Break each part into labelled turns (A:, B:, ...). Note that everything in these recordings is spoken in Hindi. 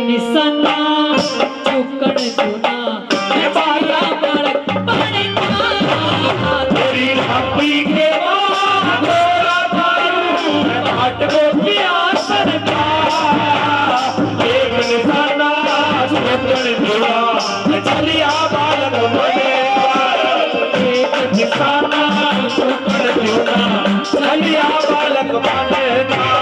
A: निशाना चुकड़ चुना बाया बालक पानी का
B: तेरी हपी के गोरा भाई हट को प्यार सरकार एक निशाना चुकड़ चुना चलिया बालक बनेगा एक निशाना चुकड़ चुना चलिया बालक बनेगा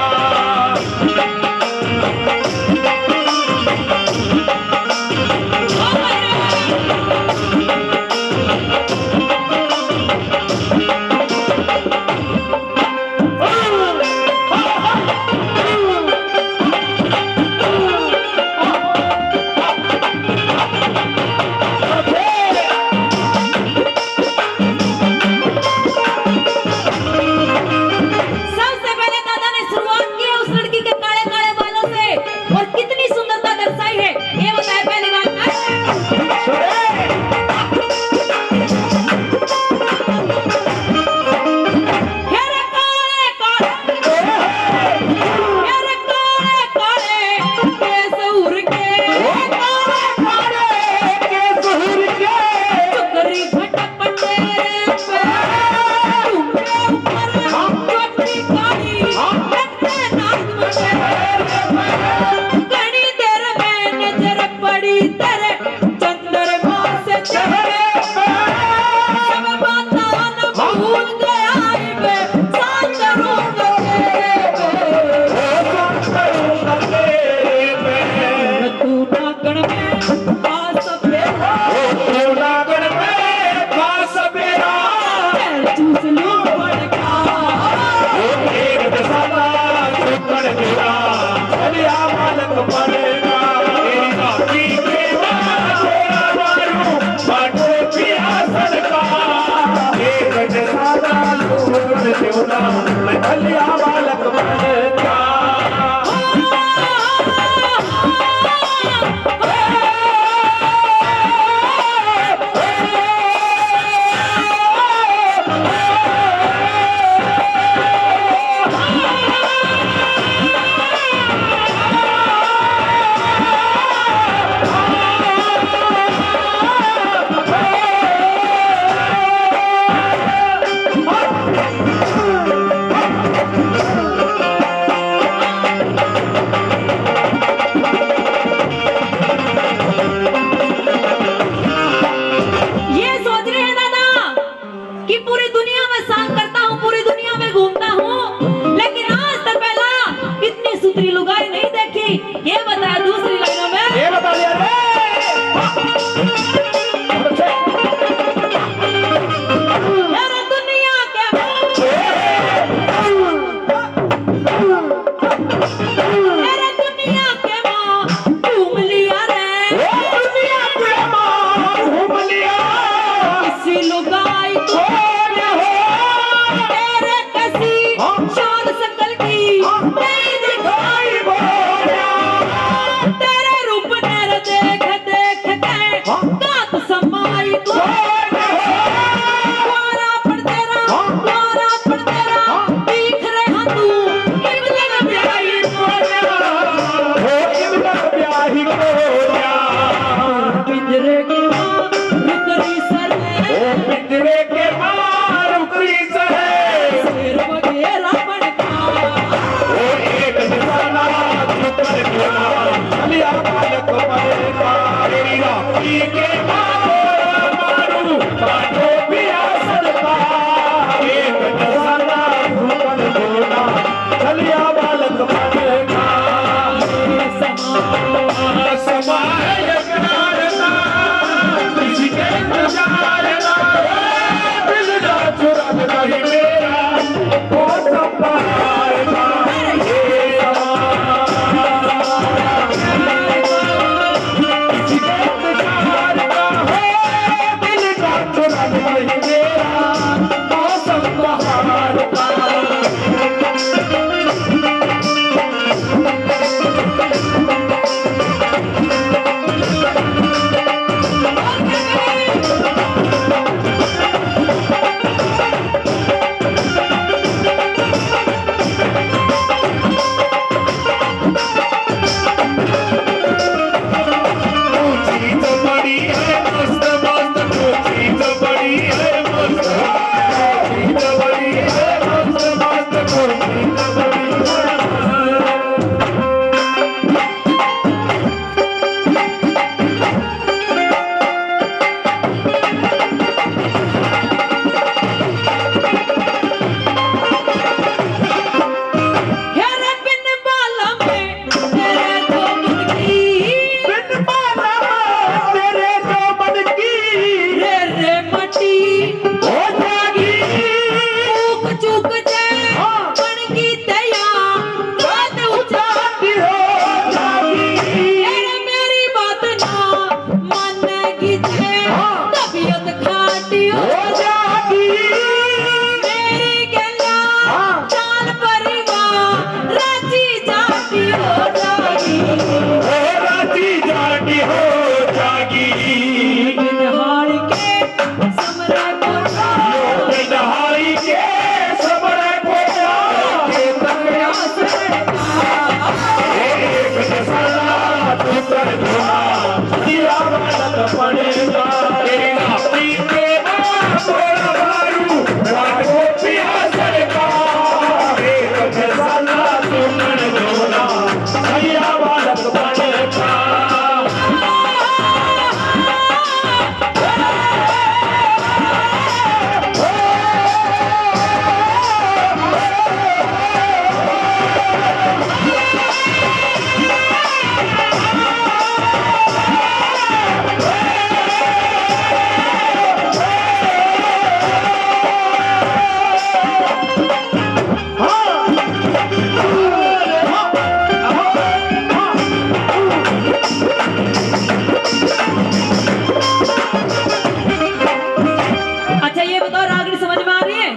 A: अच्छा ये बताओ रागनी समझ में आ रही है?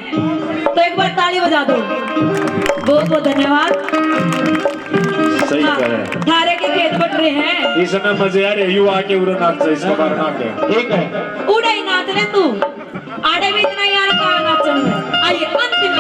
A: तो एक बार ताली बजा दो। बहुत बहुत धन्यवाद।
B: सही
A: हाँ,
B: करे
A: थारे के खेत बट रहे हैं।
B: इसमें मजे आ रहे युवा के उड़े नाच इसका बार नाच ठीक है
A: उड़े ही नाच ले तू। आड़े भी इतना यार का नाचन में। आइए अंतिम